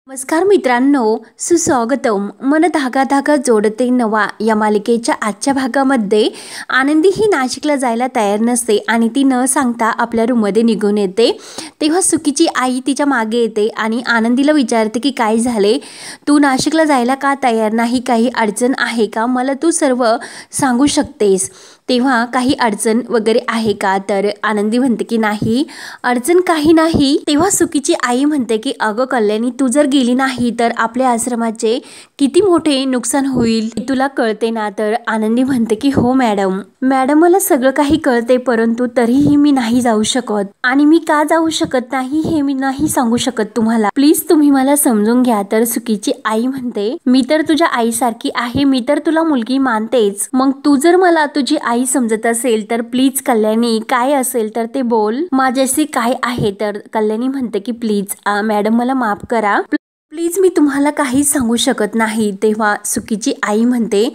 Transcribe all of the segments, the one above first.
नमस्कार मित्रांनो, सुस्वागतम. मन धागा धागा जोडते नवा या मालिकेच्या आजच्या भागामध्ये आनंदी ही नाशिकला जायला तयार नसते आणि ती न सांगता आपल्या रूममध्ये निघून येते. तेव्हा सुकीची आई तिच्या मागे येते आणि आनंदीला विचारते की काय झाले, तू नाशिकला जायला का तयार नाही, काही अडचण आहे का, मला तू सर्व सांगू शकतेस. तेव्हा काही अडचण वगैरे आहे का, तर आनंदी म्हणते की नाही, अडचण काही नाही. तेव्हा सुकीची आई म्हणते की अगं कल्याणी, तू जर गेली नाही तर आपल्या आश्रमाचे किती मोठे नुकसान होईल तुला कळते ना. तर आनंदी म्हणते की हो मॅडम, मला सगळं काही कळते, परंतु तरीही मी नाही जाऊ शकत. आणि मी का जाऊ शकत नाही हे मी नाही सांगू शकत तुम्हाला, प्लीज तुम्ही मला समजून घ्या. तर सुकीची आई म्हणते मी तर तुझ्या आईसारखी आहे, मी तर तुला मुलगी मानतेच, मग तू जर मला तुझी आई समजत असेल तर प्लीज कल्याणी, काय असेल तर ते बोल, माझ्याशी काय आहे. तर कल्याणी म्हणते की प्लीज मॅडम मला माफ करा, प्लीज मी तुम्हाला काहीच सांगू शकत नाही. तेव्हा सुकीची आई म्हणते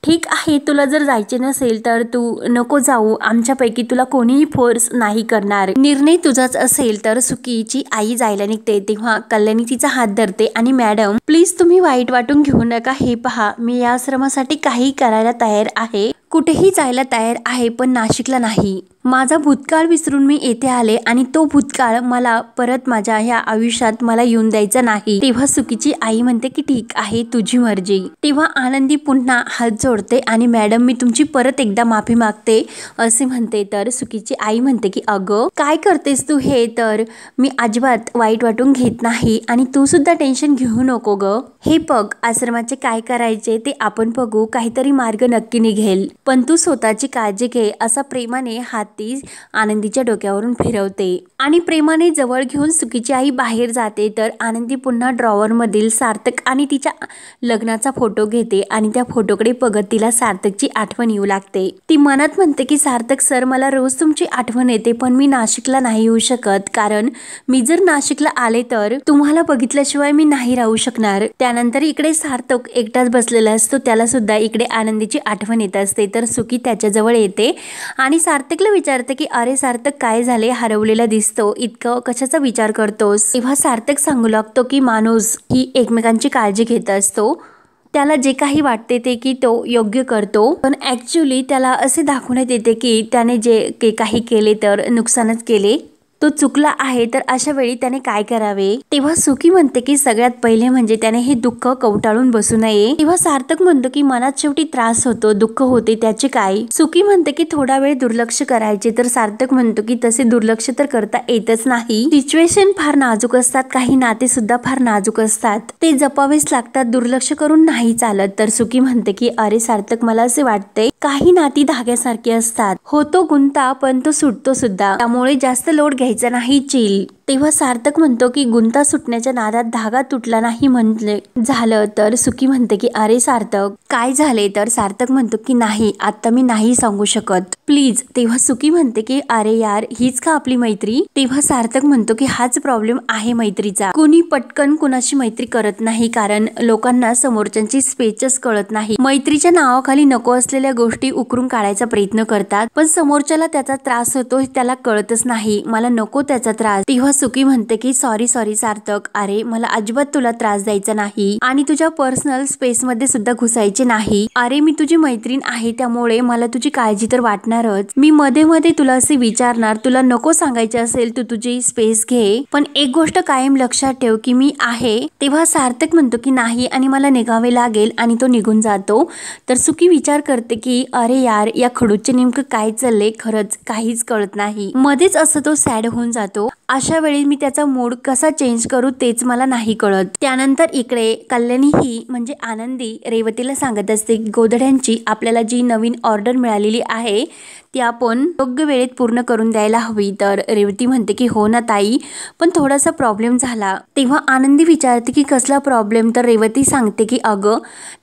ठीक आहे, तुला जर जायचे नसेल तर तू नको जाऊ, आमच्यापैकी तुला कोणीही फोर्स नाही करणार, निर्णय तुझाच असेल. तर सुकीची आई जायला निघते. तेव्हा कल्याणी तिचा हात धरते आणि मॅडम प्लीज तुम्ही वाईट वाटून घेऊ नका, हे पहा मी या आश्रमासाठी काही करायला तयार आहे, कुठेही जायला तयार आहे, पण नाशिकला नाही. माझा भूतकाळ विसरून मी येथे आले आणि तो भूतकाळ मला परत माझ्या ह्या आयुष्यात मला येऊन द्यायचा नाही. तेव्हा सुकीची आई म्हणते की ठीक आहे, तुझी मर्जी. तेव्हा आनंदी पुन्हा हात जोडते आणि मॅडम मी तुमची परत एकदा माफी मागते असे म्हणते. तर सुकीची आई म्हणते की अगं काय करतेस तू हे, तर मी अजिबात वाईट वाटून घेत नाही आणि तू सुद्धा टेन्शन घेऊ नको ग. हे बघ, आश्रमाचे काय करायचे ते आपण बघू, काहीतरी मार्ग नक्की निघेल, पण तू स्वतःची काळजी घे. असा प्रेमाने हात ती आनंदीच्या डोक्यावरून फिरवते आणि प्रेमाने जवळ घेऊन सुकीची आई बाहेर जाते. तर आनंदी पुन्हा ड्रॉवर मधील सार्थक आणि तिच्या लग्नाचा फोटो घेते आणि त्या फोटोकडे बघत तिला सार्थकची आठवण येऊ लागते. ती मनात म्हणते की सार्थक सर, मला रोज तुमची आठवण येते, पण मी नाशिकला नाही येऊ शकत, कारण मी जर नाशिकला आले तर तुम्हाला बघितल्याशिवाय मी नाही राहू शकणार. त्यानंतर इकडे सार्थक एकटाच बसलेला असतो, त्याला सुद्धा इकडे आनंदीची आठवण येत असते. तर सुकी त्याच्याजवळ येते आणि सार्थकला विचारते की अरे सार्थक, काय झाले, हरवलेला दिसतो, इतकं कशाचा विचार करतोस. तेव्हा सार्थक सांगू लागतो की माणूस ही एकमेकांची काळजी घेत असतो, त्याला जे काही वाटते ते की तो योग्य करतो, पण ऍक्च्युली त्याला असे दाखवण्यात येते की त्याने जे काही केले तर नुकसानच केले, तो चुकला आहे. तर अशा वेळी त्याने काय करावे. तेव्हा सुकी म्हणते की सगळ्यात पहिले म्हणजे त्याने हे दुःख कवटाळून बसू नये. तेव्हा सार्थक म्हणतो की मनात शेवटी त्रास होतो, दुःख होते, त्याचे काय. सुकी म्हणते की थोडा वेळ दुर्लक्ष करायचे. तर सार्थक म्हणतो की तसे दुर्लक्ष तर करता येतच नाही, सिच्युएशन फार नाजूक असतात, काही नाते सुद्धा फार नाजूक असतात, ते जपावेच लागतात, दुर्लक्ष करून नाही चालत. तर सुकी म्हणते की अरे सार्थक, मला असे वाटते काही नाती धाग्यासारखी असतात, होतो गुंता पण तो सुटतो सुद्धा, त्यामुळे जास्त लोड घ्यायचा नाही, चिल. तेव्हा सार्थक म्हणतो की गुंता सुटण्याच्या नादात धागा तुटला नाही म्हटले झालं. तर सुकी म्हणते की अरे सार्थक, काय झाले. तर सार्थक म्हणतो की नाही, आता मी नाही सांगू शकत, प्लीज. तेव्हा सुकी म्हणते की अरे यार, हीच का आपली मैत्री. तेव्हा सार्थक म्हणतो की हाच प्रॉब्लेम आहे मैत्रीचा, कुणी पटकन कुणाशी मैत्री करत नाही, कारण लोकांना समोरच्यांची स्पेसच कळत नाही, मैत्रीच्या नावाखाली नको असलेल्या गोष्टी उकरून काढायचा प्रयत्न करतात, पण समोरच्याला त्याचा त्रास होतो त्याला कळतच नाही, मला नको त्याचा त्रास. तेव्हा सुकी म्हणते की सॉरी सार्थक, अरे मला अजिबात तुला त्रास द्यायचा नाही आणि तुझ्या पर्सनल स्पेस मध्ये सुद्धा घुसायचे नाही. अरे मी तुझी मैत्रीण आहे, त्यामुळे मला तुझी काळजी तर वाटणारच, मी मध्ये मध्ये तुला असे विचारणार, तुला नको सांगायचे असेल तू तुझी स्पेस घे, पण एक गोष्ट कायम लक्षात ठेव की मी आहे. तेव्हा सार्थक म्हणतो की नाही आणि मला निघावे लागेल आणि तो निघून जातो. तर सुकी विचार करते की अरे यार, या खडूचे नेमकं काय चाललंय, खरंच काहीच कळत नाही. मध्येच असं तो सॅड होऊन जातो. अशा वेळी मी त्याचा मूड कसा चेंज करू तेच मला नाही कळत. त्यानंतर इकडे कल्याणी ही म्हणजे आनंदी रेवतीला सांगत असते गोधड्यांची आपल्याला जी नवीन ऑर्डर मिळालेली आहे ती आपण योग्य वेळेत पूर्ण करून द्यायला हवी. तर रेवती म्हणते की हो ना ताई, पण थोडासा प्रॉब्लेम झाला. तेव्हा आनंदी विचारते की कसला प्रॉब्लेम. तर रेवती सांगते की अगं,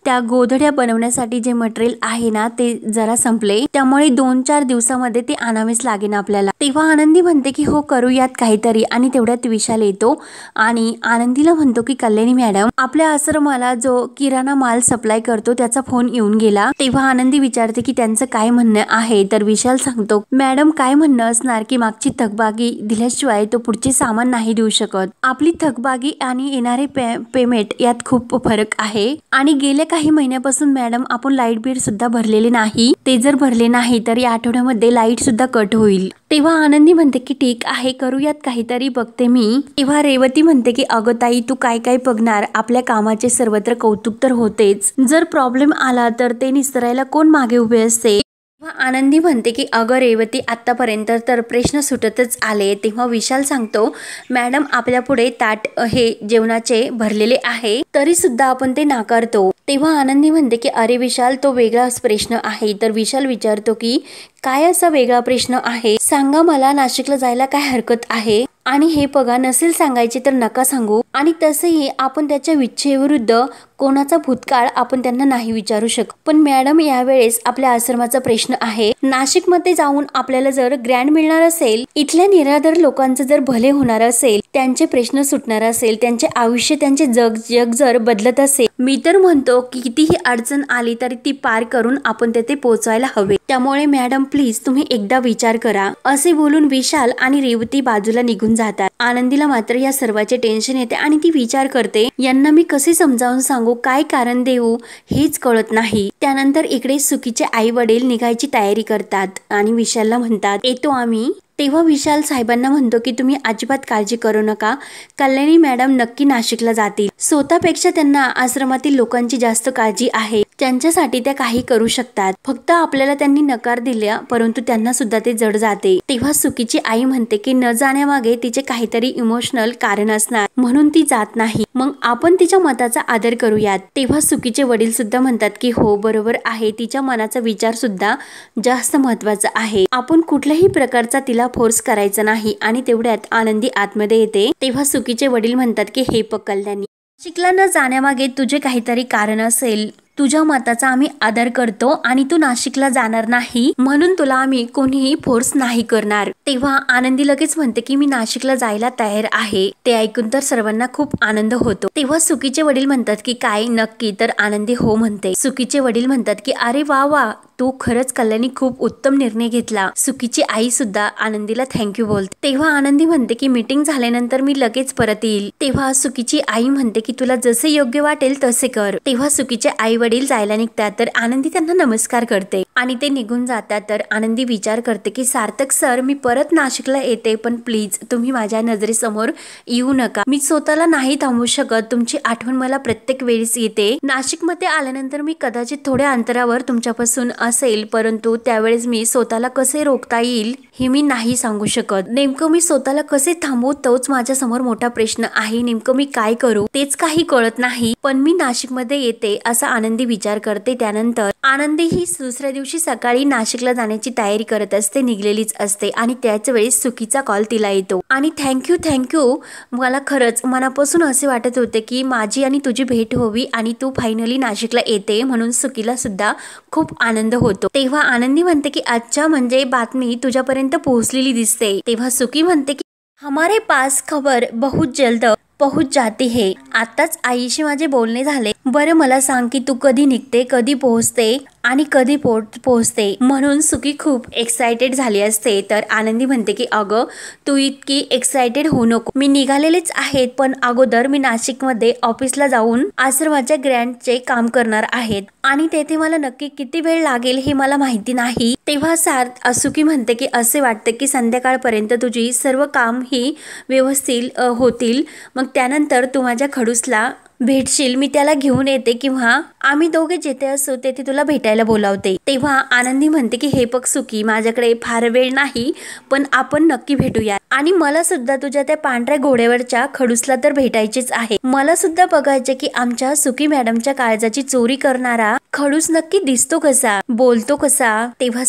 त्या गोधड्या बनवण्यासाठी जे मटेरियल आहे ना ते जरा संपले, त्यामुळे 2-4 दिवसामध्ये ते आणावेच लागेल आपल्याला. तेव्हा आनंदी म्हणते की हो, करूयात, काही काहीतरी आणि तेवढ्यात विशाल येतो आणि आनंदीला म्हणतो की कल्याणी मॅडम आपल्या आश्रमाला जो किराणा माल सप्लाय करतो त्याचा फोन येऊन गेला। तेव्हा आनंदी विचारते की त्यांचं काय म्हणणं आहे, तर विशाल सांगतो मॅडम काय म्हणणं असणार की मागची थकबाकी दिल्याशिवाय तो पुढचे सामान नाही देऊ शकत। आपली थकबाकी आणि येणारे पेमेंट यात खूप फरक आहे आणि गेल्या काही महिन्यापासून मॅडम आपण लाईट बिल सुद्धा भरलेले नाही, ते जर भरले नाही तर या आठवड्यामध्ये लाईट सुद्धा कट होईल। तेव्हा आनंदी म्हणते की ठीक आहे करूयात काहीतरी बघते मी। तेव्हा रेवती म्हणते की अगं ताई तू काय काय बघणार, आपल्या कामाचे सर्वत्र कौतुक तर होतेच, जर प्रॉब्लेम आला तर ते निस्तरायला कोण मागे उभे असते। आनंदी म्हणते की अगं रेवती आतापर्यंत तर प्रश्न सुटतच आले। तेव्हा विशाल सांगतो मॅडम आपल्या पुढे ताट हे जेवणाचे भरलेले आहे तरी सुद्धा आपण ते नाकारतो। तेव्हा आनंदी म्हणते की अरे विशाल तो वेगळाच प्रश्न आहे। तर विशाल विचारतो की काय असा वेगळा प्रश्न आहे, सांगा मला, नाशिकला जायला काय हरकत आहे आणि हे बघा नसेल सांगायचे तर नका सांगू, आणि तसेही आपण त्याच्या इच्छेविरुद्ध कोणाचा भूतकाळ आपण त्यांना नाही विचारू शकत। पण मॅडम यावेळेस आपल्या आश्रमाचा प्रश्न आहे, नाशिक मध्ये जाऊन आपल्याला जर ग्रँड मिळणार असेल, इथल्या निराधार लोकांचं जर भले होणार असेल, त्यांचे प्रश्न सुटणार असेल, त्यांचे आयुष्य त्यांचे जग जर बदलत असेल, मी तर म्हणतो की कितीही अडचण आली तरी ती पार करून आपण तेथे पोहोचायला हवे। त्यामुळे मॅडम प्लीज तुम्ही एकदा विचार करा, असे बोलून विशाल आणि रेवती बाजूला निघून जातात। आनंदीला मात्र या सर्वाचे टेन्शन येते आणि ती विचार करते यांना मी कसे समजावून सांगू, काय कारण देऊ हेच कळत नाही। त्यानंतर इकडे सुकीचे आई वडील निघायची तयारी करतात आणि विशालला म्हणतात येतो आम्ही। तेव्हा विशाल साहेबांना म्हणतो की तुम्ही अजिबात काळजी करू नका, कल्याणी मॅडम नक्की नाशिकला जातील, स्वतःपेक्षा त्यांना आश्रमातील लोकांची जास्त काळजी आहे, त्यांच्यासाठी त्या काही करू शकतात, फक्त आपल्याला त्यांनी नकार दिला परंतु त्यांना सुद्धा ते जड जाते। तेव्हा सुकीची आई म्हणते की न जाण्यामागे तिचे काहीतरी इमोशनल कारण असणार म्हणून ती जात नाही, मग आपण तिच्या मताचा आदर करूयात। तेव्हा सुकीचे वडील सुद्धा म्हणतात की हो बरोबर आहे, तिच्या मनाचा विचार सुद्धा जास्त महत्वाचा आहे, आपण कुठल्याही प्रकारचा तिला फोर्स करायचा नाही। आणि तेवढ्यात आनंदी आतमध्ये येते। तेव्हा सुकीचे वडील म्हणतात की हे बघ कल्याणी, नाशिकला न जाण्यामागे तुझे काहीतरी कारण असेल, तुझ्या मताचा आम्ही आदर करतो आणि तू नाशिकला जाणार नाही म्हणून तुला आम्ही कोणीही फोर्स नाही करणार। तेव्हा आनंदी लगेच म्हणते की मी नाशिकला जायला तयार आहे। ते ऐकून तर सर्वांना खूप आनंद होतो। तेव्हा सुकीचे वडील म्हणतात की काय नक्की, तर आनंदी हो म्हणते। सुकीचे वडील म्हणतात की अरे वा वा, तू खरंच कल्याणी खूप उत्तम निर्णय घेतला। सुकीची आई सुद्धा आनंदीला थँक्यू बोलते। तेव्हा आनंदी म्हणते की मीटिंग झाल्यानंतर मी लगेच परत येईल। तेव्हा सुकीची आई म्हणते की तुला जसे योग्य वाटेल तसे कर। तेव्हा सुकीचे आई वडील जायला निघतात तर आनंदी त्यांना नमस्कार करते आणि ते निघून जातात। तर आनंदी विचार करते की सार्थक सर मी परत नाशिकला येते, पण प्लीज तुम्ही माझ्या नजरेसमोर येऊ नका, मी स्वतःला नाही थांबवू शकत, तुमची आठवण मला प्रत्येक वेळेस येते। नाशिक मध्ये आल्यानंतर मी कदाचित थोड्या अंतरावर तुमच्यापासून असेल, परंतु त्यावेळेस मी स्वतःला कसे रोखता येईल हे मी नाही सांगू शकत, नेमकं मी स्वतःला कसे थांबवू तोच माझ्या समोर मोठा प्रश्न आहे, नेमकं मी काय करू तेच काही कळत नाही, पण मी नाशिक मध्ये येते असा आनंदी विचार करते। त्यानंतर आनंदी ही दुसऱ्या दिवशी सकाळी नाशिकला जाण्याची तयारी करत असते, निघलेलीच असते आणि त्याच वेळेस सुकीचा कॉल तिला येतो आणि थँक्यू, मला खरंच मनापासून असे वाटत होते की माझी आणि तुझी भेट व्हावी आणि तू फायनली नाशिकला येते म्हणून सुकीला सुद्धा खूप आनंद होतो। तेव्हा आनंदी म्हणते की अच्छा, म्हणजे बातमी तुझ्यापर्यंत पोहोचलेली दिसते। तेव्हा सुकी म्हणते की हमारे पास खबर बहुत जल्द पहुंच जाती है। आताच आईशी माझे बोलणे झाले, बरं मला सांग की तू कधी निघते, कधी पोहोचते आणि कधी पोहोचते। म्हणून सुकी खूप एक्साइटेड झाली असते। तर आनंदी म्हणते की अगं तू इतकी एक्साइटेड होऊ नको, मी निघालेलेच आहेत, पण अगोदर मी नाशिक मध्ये ऑफिसला जाऊन आश्रमाच्या ग्रँडचे काम करणार आहेत आणि तेथे मला नक्की किती वेळ लागेल हे मला माहिती नाही। तेव्हा सुकी म्हणते की असे वाटते की संध्याकाळपर्यंत तुझी सर्व काम ही व्यवस्थित होतील, मग त्यानंतर तू माझ्या खडूसला भेटशील, मी त्याला घेऊन येते किंवा आम्ही दोघे जिथे असू तेथे तुला भेटायला बोलावते। तेव्हा आनंदी म्हणते की हे बघ सुकी, माझ्याकडे फार वेळ नाही, पण आपण नक्की भेटूया आणि मला सुद्धा तुझ्या त्या पांढऱ्या घोड्यावरच्या खडूसला तर भेटायचेच आहे। मला सुद्धा बघायचे की आमच्या सुकी मॅडमच्या काळजाची चोरी करणारा खडूस नक्की दिसतो कसा, बोलतो कसा? तेव्हा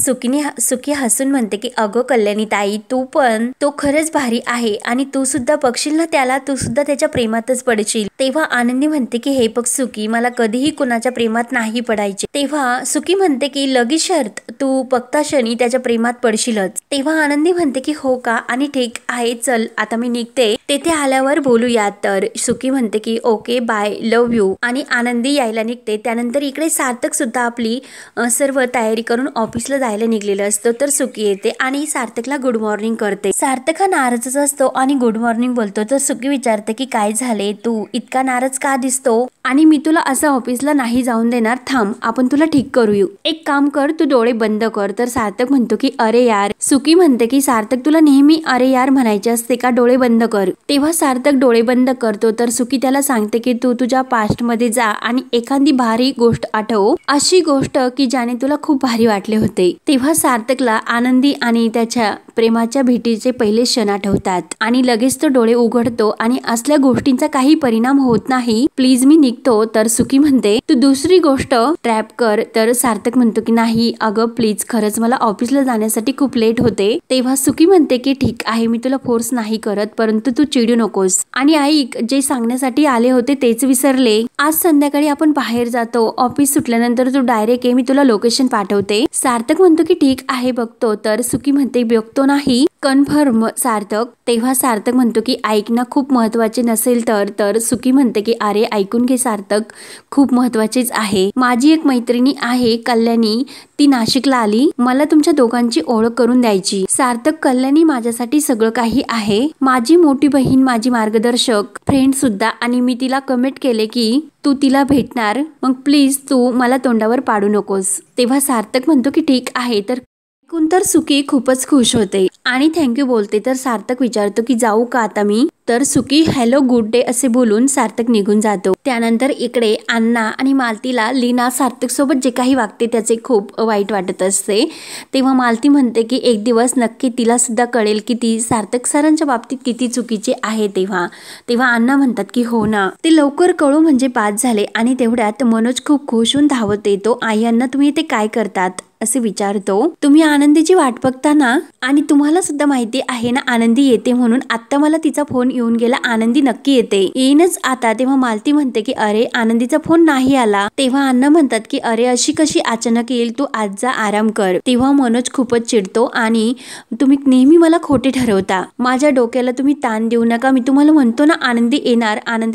सुकी हसून म्हणते की अगं कल्याणी ताई, तो खरंच भारी आहे आणि तू सुद्धा बघशील ना त्याला, तू सुद्धा त्याच्या प्रेमातच पडशील. तेव्हा आनंदी म्हणते की हे बघ सुकी, मला कधीही कुणाच्या प्रेमात नाही पडायचे. तेव्हा सुकी म्हणते की लगेच शर्त, तू बघता क्षणी त्याच्या प्रेमात पडशीलच. तेव्हा आनंदी म्हणते की हो का, आणि ठीक आहे चल आता मी निघते, तेथे आल्यावर बोलूया. तर सुकी म्हणते की ओके बाय, लव्ह यू, आणि आनंदी यायला निघते. त्यानंतर इकडे सार्थक सुद्धा आपली सर्व तयारी करून ऑफिसला जायला निघलेलं असतं. तर सुकी येते आणि सार्थकला गुड मॉर्निंग करते. सार्थक हा नाराजच असतो आणि गुड मॉर्निंग बोलतो. तर सुकी विचारते की काय झाले, तू इतका नाराज का दिसतो, आणि मी तुला असं ऑफिसला नाही जाऊन देणार, थांब आपण तुला ठीक करू येऊ. एक काम कर, तू डोळे बंद कर. तर सार्थक म्हणतो की अरे यार. सुकी म्हणते की सार्थक तुला नेहमी अरे यार म्हणायचे असते का, डोळे बंद कर. तेव्हा सार्थक डोळे बंद करतो. तर सुकी त्याला सांगते की तू तुझ्या पास्ट मध्ये जा आणि एखादी भारी गोष्ट आठव, अशी गोष्ट की ज्याने तुला खूप भारी वाटले होते. तेव्हा सार्थकला आनंदी आणि त्याच्या प्रेमाच्या भेटीचे पहिले क्षण आठवतात आणि लगेच तो डोळे उघडतो आणि असल्या गोष्टींचा काही परिणाम होत नाही, प्लीज मी निघतो. तर सुकी म्हणते तू दुसरी गोष्ट ट्रॅप कर. तर सार्थक म्हणतो की नाही अगं प्लीज, खरंच मला ऑफिसला जाण्यासाठी खूप लेट होते. तेव्हा सुकी म्हणते की ठीक आहे, मी तुला फोर्स नाही करत, परंतु तू चिडू नकोस, आणि ऐक, जे सांगण्यासाठी आले होते तेच विसरले. आज संध्याकाळी आपण बाहेर जातो, ऑफिस सुटल्यानंतर तू डायरेक्ट मी तुला लोकेशन पाठवते. सार्थक म्हणतो की ठीक आहे बघतो. तर सुकी म्हणते बघतो नाही, कन्फर्म सार्थक. तेव्हा सार्थक म्हणतो की ऐक ना, खूप महत्वाचे नसेल तर सुकी म्हणते की अरे ऐकून घे सार्थक, खूप महत्वाचेच आहे. माझी एक मैत्रिणी आहे कल्याणी, ती नाशिकला आली, मला तुमच्या दोघांची ओळख करून द्यायची. सार्थक, कल्याणी माझ्यासाठी सगळं काही आहे, माझी मोठी बहीण, माझी मार्गदर्शक, फ्रेंड सुद्धा, आणि मी तिला कमिट केले की तू तिला भेटणार, मग प्लीज तू मला तोंडावर पाडू नकोस. तेव्हा सार्थक म्हणतो की ठीक आहे. तर सुकी खूपच खुश होते आणि थँक्यू बोलते. तर सार्थक विचारतो की जाऊ का आता मी. तर सुकी हॅलो गुड डे असे बोलून सार्थक निघून जातो. त्यानंतर इकडे अण्णा आणि मालतीला लीना सार्थक सोबत जे काही वागते त्याचे खूप वाईट वाटत असते. तेव्हा मालती म्हणते की एक दिवस नक्की तिला सुद्धा कळेल की ती सार्थक सरांच्या बाबतीत किती चुकीची आहे. तेव्हा अण्णा म्हणतात की हो ना, ते लवकर कळू म्हणजे बाद झाले. आणि तेवढ्यात मनोज खूप खुश होऊन धावत येतो. आई अण्णा तुम्ही इथे काय करतात असे विचारतो. तुम्ही आनंदीची वाट बघता ना, आणि तुम्हाला सुद्धा माहिती आहे ना आनंदी येते म्हणून. आता मला तिचा फोन येऊन गेला, आनंदी नक्की येईनच आता. तेव्हा मालती म्हणते की अरे आनंदीचा फोन नाही आला. तेव्हा अण्णा म्हणतात की अरे अशी कशी अचानक येईल, तू आज जा आराम कर. तेव्हा मनोज खूपच चिडतो आणि तुम्ही नेहमी मला खोटे ठरवता, माझ्या डोक्याला तुम्ही ताण देऊ नका, मी तुम्हाला म्हणतो ना आनंदी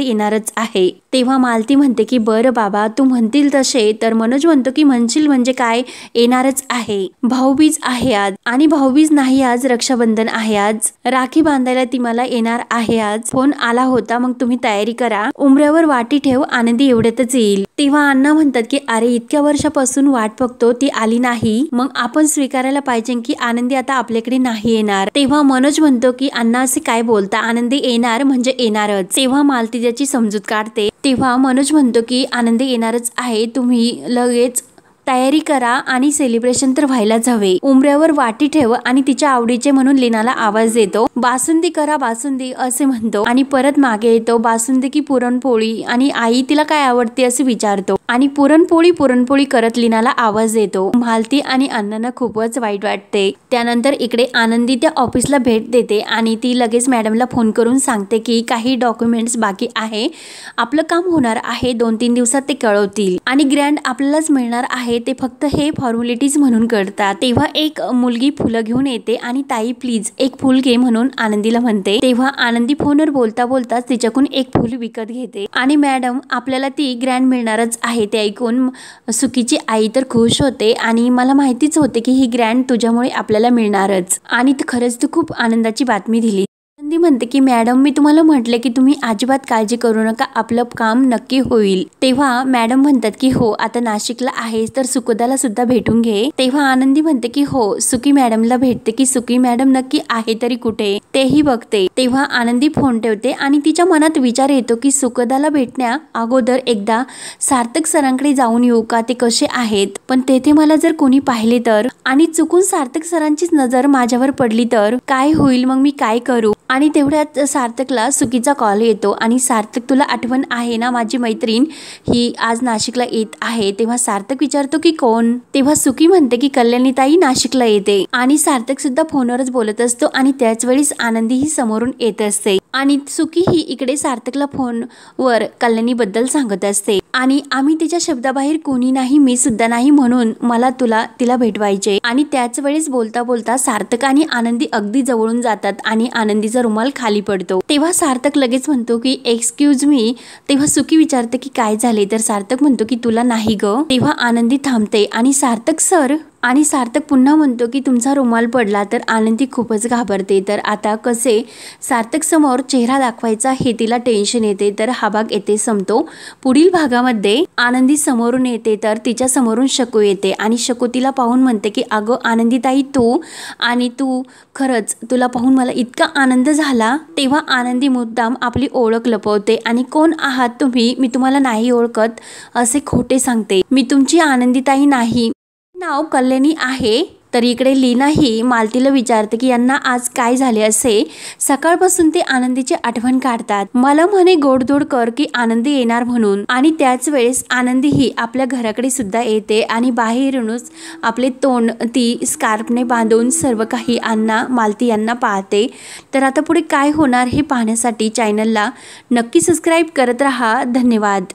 येणारच आहे. तेव्हा मालती म्हणते की बरं बाबा तू म्हणतील तसे. तर मनोज म्हणतो की म्हणशील म्हणजे काय, येणारच आहे. भाऊबीज आहे आज, आणि भाऊबीज नाही आज रक्षाबंधन आहे, आज राखी बांधायला ती मला येणार आहे. आज फोन आला होता, मग तुम्ही तयारी करा, उमऱ्यावर वाटी ठेव, आनंदी एवढ्यातच येईल. तेव्हा अण्णा म्हणतात की अरे इतक्या वर्षापासून वाट बघतो, ती आली नाही, मग आपण स्वीकारायला पाहिजे की आनंदी आता आपल्याकडे नाही येणार. तेव्हा मनोज म्हणतो की अण्णा असे काय बोलता, आनंदी येणार म्हणजे येणारच. तेव्हा मालती त्याची समजूत काढते. तेव्हा मनोज म्हणतो की आनंदी येणारच आहे, तुम्ही लगेच तयारी करा आणि सेलिब्रेशन तर व्हायलाच हवे. उमऱ्यावर वाटी ठेव आणि तिच्या आवडीचे म्हणून लीनाला आवाज देतो. बासुंदी करा बासुंदी असे म्हणतो आणि परत मागे येतो. बासुंदी की पुरणपोळी, आणि आई तिला काय आवडते असे विचारतो आणि पुरणपोळी करत लीनाला आवाज देतो. मालती आणि अण्णांना खूपच वाईट वाटते. त्यानंतर इकडे आनंदी त्या ऑफिसला भेट देते आणि ती लगेच मॅडमला फोन करून सांगते की काही डॉक्युमेंट्स बाकी आहे, आपलं काम होणार आहे, 2-3 दिवसात ते कळवतील आणि ग्रँड आपल्यालाच मिळणार आहे, ते फक्त हे फॉर्मॅलिटीज म्हणून करतात. तेव्हा एक मुलगी फुलं घेऊन येते आणि ताई प्लीज एक फुल घे म्हणून आनंदीला म्हणते. तेव्हा आनंदी फोनवर बोलता बोलताच तिच्याकडून एक फुल विकत घेते आणि मॅडम आपल्याला ती ग्रँड मिळणारच आहे. ते ऐकून सुकीची आई तर खुश होते आणि मला माहितीच होते की ही ग्रँड तुझ्यामुळे आपल्याला मिळणारच, आणि खरंच तू खूप आनंदाची बातमी दिली. आनंदी म्हणते की मॅडम मी तुम्हाला म्हटले की तुम्ही अजिबात काळजी करू नका, आपलं काम नक्की होईल. तेव्हा मॅडम म्हणतात की हो आता नाशिकला आहेस तर सुखदाला सुद्धा भेटून घे. तेव्हा आनंदी म्हणते की हो, सुकी मॅडमला भेटते की सुकी मॅडम नक्की आहे तरी कुठे तेही बघते. तेव्हा आनंदी फोन ठेवते आणि तिच्या मनात विचार येतो की सुखदाला भेटण्या अगोदर एकदा सार्थक सरांकडे जाऊन येऊ का, ते कसे आहेत. पण तेथे मला जर कोणी पाहिले तर, आणि चुकून सार्थक सरांचीच नजर माझ्यावर पडली तर काय होईल, मग मी काय करू. आणि तेवढ्यात सार्थकला सुकीचा कॉल येतो आणि सार्थक तुला आठवण आहे ना माझी मैत्रीण ही आज नाशिकला येत आहे। तेव्हा सार्थक विचारतो की कोण? तेव्हा सुकी म्हणते की कल्याणीताई नाशिकला येते आणि सार्थक सुद्धा फोनवरच बोलत असतो आणि त्याच वेळेस आनंदी ही समोरून येत असते आणि सुकी ही इकडे सार्थकला फोनवर कल्याणीबद्दल सांगत असते आणि आम्ही तिच्या शब्दाबाहेर कोणी नाही, मी सुद्धा नाही, म्हणून मला तिला भेटवायचे। आणि त्याच वेळेस बोलता बोलता सार्थक आणि आनंदी अगदी जवळून जातात आणि आनंदीचा रुमाल खाली पडतो। तेव्हा सार्थक लगेच म्हणतो की एक्सक्यूज मी। तेव्हा सुकी विचारते की काय झाले, तर सार्थक म्हणतो की तुला नाही ग। तेव्हा आनंदी थांबते आणि सार्थक सर, आणि सार्थक पुन्हा म्हणतो की तुमचा रुमाल पडला, तर आनंदी खूपच घाबरते। तर आता कसे सार्थक समोर चेहरा दाखवायचा हे तिला टेन्शन येते। तर हा भाग येथे संपतो। पुढील भागामध्ये आनंदी समोरून येते तर तिच्या समोरून शकू येते आणि शकू तिला पाहून म्हणते की अगं आनंदीताई तू खरंच, तुला पाहून मला इतका आनंद झाला। तेव्हा आनंदी मुद्दाम आपली ओळख लपवते आणि कोण आहात तुम्ही, मी तुम्हाला नाही ओळखत असे खोटे सांगते। मी तुमची आनंदीताई नाही, नाव कल्याणी आहे। तर इकडे लीना ही मालतीला विचारते की यांना आज काय झाले असे, सकाळपासून ते आनंदीची आठवण काढतात। मला म्हणे गोडधोड कर की आनंदी येणार म्हणून, आणि त्याच वेळेस आनंदी ही आपल्या घराकडे सुद्धा येते आणि बाहेरूनच आपले तोंड ती स्कार्फने बांधून सर्व काही मालती यांना पाहते। तर आता पुढे काय होणार हे पाहण्यासाठी चॅनलला नक्की सबस्क्राईब करत राहा। धन्यवाद।